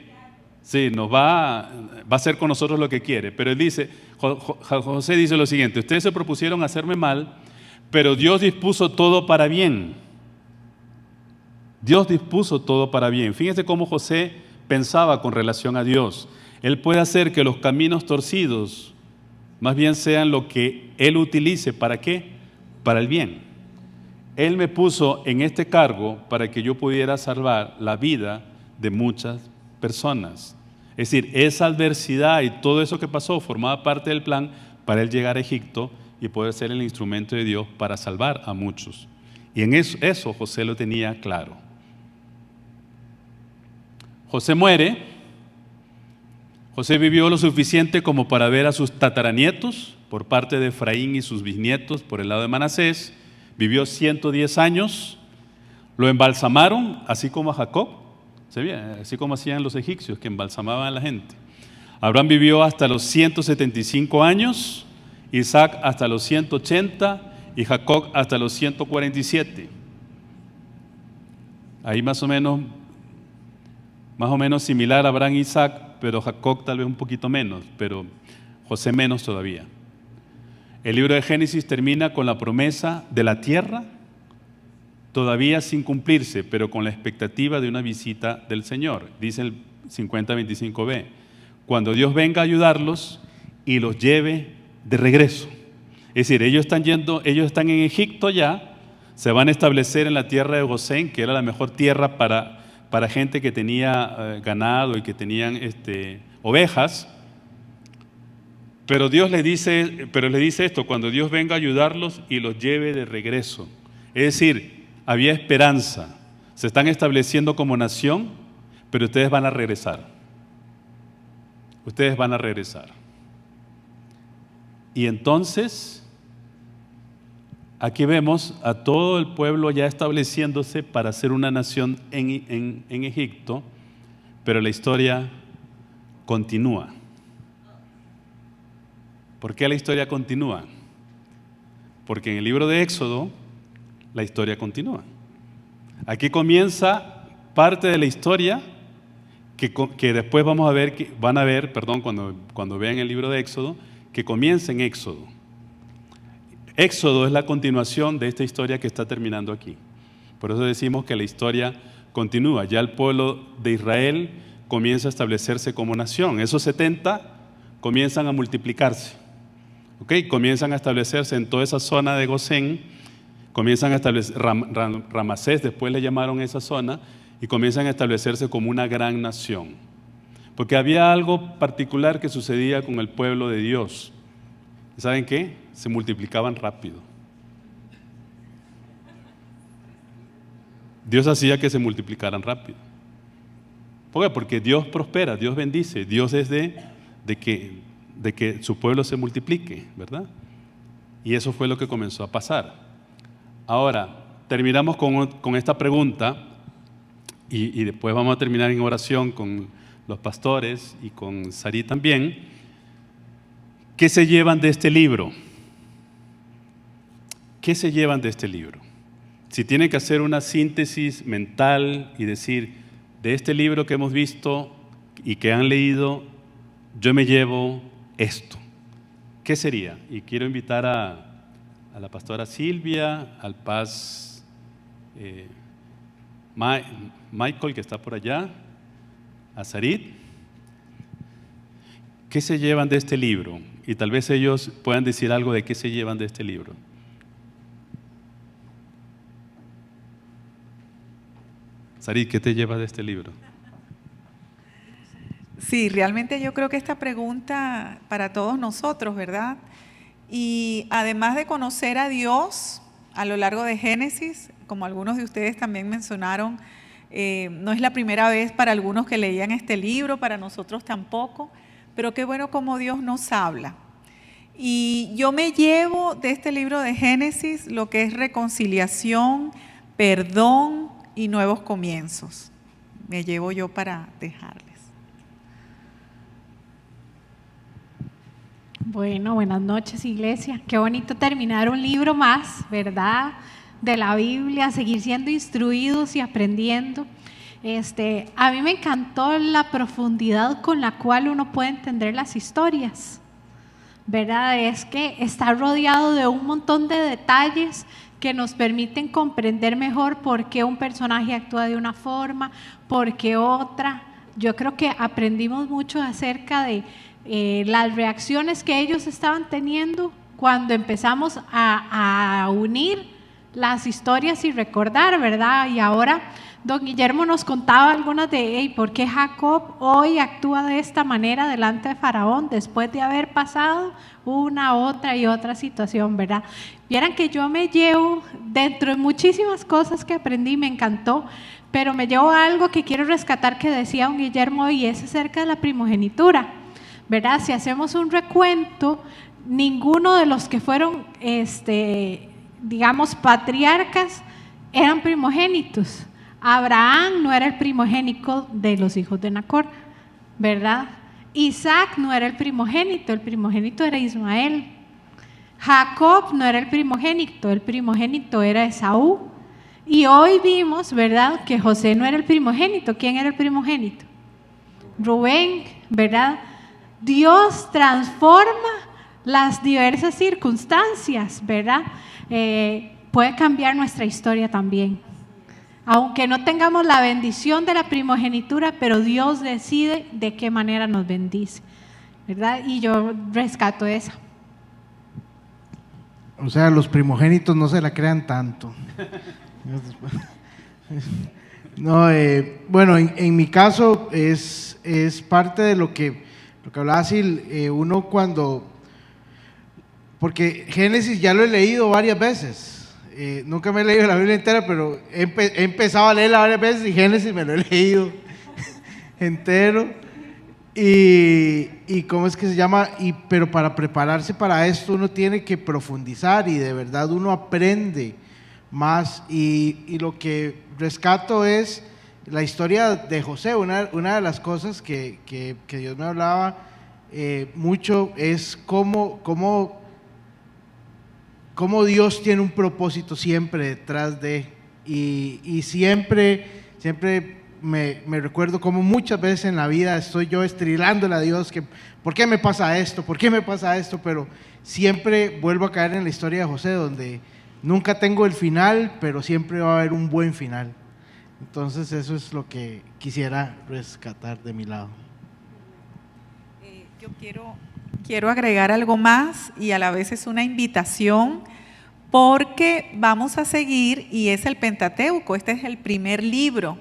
nos va a hacer con nosotros lo que quiere. Pero él dice, José dice lo siguiente: ustedes se propusieron hacerme mal, pero Dios dispuso todo para bien. Dios dispuso todo para bien. Fíjense cómo José pensaba con relación a Dios. Él puede hacer que los caminos torcidos más bien sean lo que Él utilice. ¿Para qué? Para el bien. Él me puso en este cargo para que yo pudiera salvar la vida de muchas personas. Es decir, esa adversidad y todo eso que pasó formaba parte del plan para Él llegar a Egipto y poder ser el instrumento de Dios para salvar a muchos. Y en eso José lo tenía claro. José muere. José vivió lo suficiente como para ver a sus tataranietos por parte de Efraín y sus bisnietos por el lado de Manasés. Vivió 110 años. Lo embalsamaron, así como a Jacob, así como hacían los egipcios, que embalsamaban a la gente. Abraham vivió hasta los 175 años, Isaac hasta los 180 y Jacob hasta los 147. Ahí más o menos similar a Abraham e Isaac, pero Jacob tal vez un poquito menos, pero José menos todavía. El libro de Génesis termina con la promesa de la tierra, todavía sin cumplirse, pero con la expectativa de una visita del Señor. Dice el 50:25b, cuando Dios venga a ayudarlos y los lleve de regreso. Es decir, ellos están en Egipto ya, se van a establecer en la tierra de Gosén, que era la mejor tierra para gente que tenía ganado y que tenían ovejas. Pero les dice esto: cuando Dios venga a ayudarlos y los lleve de regreso. Es decir, había esperanza. Se están estableciendo como nación, pero ustedes van a regresar. Ustedes van a regresar. Y entonces, aquí vemos a todo el pueblo ya estableciéndose para ser una nación en Egipto, pero la historia continúa. ¿Por qué la historia continúa? Porque en el libro de Éxodo la historia continúa. Aquí comienza parte de la historia que después vamos a ver, van a ver, perdón, cuando vean el libro de Éxodo, que comienza en Éxodo. Éxodo es la continuación de esta historia que está terminando aquí. Por eso decimos que la historia continúa. Ya el pueblo de Israel comienza a establecerse como nación. Esos 70 comienzan a multiplicarse. ¿Okay? Comienzan a establecerse en toda esa zona de Gosén. Comienzan a establecer, Ramasés después le llamaron esa zona, y comienzan a establecerse como una gran nación. Porque había algo particular que sucedía con el pueblo de Dios. ¿Saben qué? Se multiplicaban rápido. Dios hacía que se multiplicaran rápido. ¿Por qué? Porque Dios prospera, Dios bendice, Dios es de que su pueblo se multiplique, ¿verdad? Y eso fue lo que comenzó a pasar. Ahora, terminamos con esta pregunta y después vamos a terminar en oración con los pastores y con Sari también. ¿Qué se llevan de este libro? ¿Qué se llevan de este libro? Si tienen que hacer una síntesis mental y decir, de este libro que hemos visto y que han leído, yo me llevo esto. ¿Qué sería? Y quiero invitar a la pastora Silvia, al paz Michael, que está por allá, a Sarit. ¿Qué se llevan de este libro? Y tal vez ellos puedan decir algo de qué se llevan de este libro. Sarit, ¿qué te llevas de este libro? Sí, realmente yo creo que esta pregunta para todos nosotros, ¿verdad? Y además de conocer a Dios a lo largo de Génesis, como algunos de ustedes también mencionaron, no es la primera vez para algunos que leían este libro, para nosotros tampoco, pero qué bueno como Dios nos habla. Y yo me llevo de este libro de Génesis lo que es reconciliación, perdón y nuevos comienzos. Me llevo yo para dejarles. Bueno, buenas noches, iglesia. Qué bonito terminar un libro más, ¿verdad? De la Biblia, seguir siendo instruidos y aprendiendo. A mí me encantó la profundidad con la cual uno puede entender las historias, ¿verdad? Es que está rodeado de un montón de detalles que nos permiten comprender mejor por qué un personaje actúa de una forma, por qué otra. Yo creo que aprendimos mucho acerca de las reacciones que ellos estaban teniendo cuando empezamos a unir las historias y recordar, ¿verdad? Y ahora don Guillermo nos contaba algunas de por qué Jacob hoy actúa de esta manera delante de Faraón después de haber pasado una, otra y otra situación, ¿verdad? Vieran que yo me llevo, dentro de muchísimas cosas que aprendí, me encantó, pero me llevo algo que quiero rescatar que decía don Guillermo, y es acerca de la primogenitura, ¿verdad? Si hacemos un recuento, ninguno de los que fueron, digamos, patriarcas eran primogénitos. Abraham no era el primogénito de los hijos de Nacor, ¿verdad? Isaac no era el primogénito era Ismael. Jacob no era el primogénito era Esaú. Y hoy vimos, ¿verdad?, que José no era el primogénito. ¿Quién era el primogénito? Rubén, ¿verdad? Dios transforma las diversas circunstancias, ¿verdad? Puede cambiar nuestra historia también. Aunque no tengamos la bendición de la primogenitura, pero Dios decide de qué manera nos bendice, ¿verdad? Y yo rescato esa. O sea, los primogénitos no se la crean tanto. No, bueno, en mi caso es parte de lo que hablaba Sil, uno cuando, porque Génesis ya lo he leído varias veces. Nunca me he leído la Biblia entera, pero he empezado a leerla varias veces y Génesis me lo he leído entero. Y ¿cómo es que se llama? Pero para prepararse para esto uno tiene que profundizar y de verdad uno aprende más. Y lo que rescato es la historia de José. Una de las cosas que Dios me hablaba mucho es cómo Dios tiene un propósito siempre detrás de, y siempre me recuerdo como muchas veces en la vida estoy yo estrilándole a Dios que ¿por qué me pasa esto? ¿Por qué me pasa esto? Pero siempre vuelvo a caer en la historia de José, donde nunca tengo el final, pero siempre va a haber un buen final. Entonces eso es lo que quisiera rescatar de mi lado. Yo quiero agregar algo más y a la vez es una invitación porque vamos a seguir y es el Pentateuco, este es el primer libro.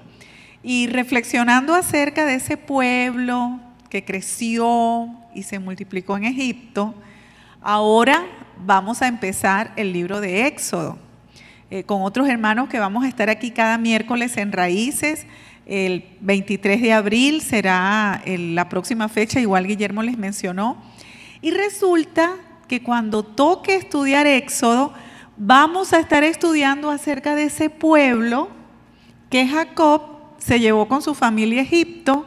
Y reflexionando acerca de ese pueblo que creció y se multiplicó en Egipto, ahora vamos a empezar el libro de Éxodo. Con otros hermanos que vamos a estar aquí cada miércoles en Raíces. El 23 de abril será la próxima fecha, igual Guillermo les mencionó. Y resulta que cuando toque estudiar Éxodo, vamos a estar estudiando acerca de ese pueblo que Jacob se llevó con su familia a Egipto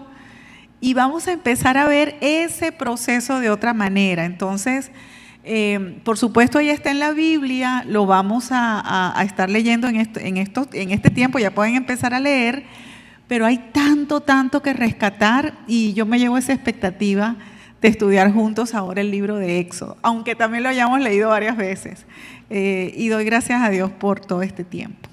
y vamos a empezar a ver ese proceso de otra manera. Entonces, por supuesto, ya está en la Biblia, lo vamos a estar leyendo en este tiempo, ya pueden empezar a leer, pero hay tanto que rescatar y yo me llevo esa expectativa de estudiar juntos ahora el libro de Éxodo, aunque también lo hayamos leído varias veces. Y doy gracias a Dios por todo este tiempo.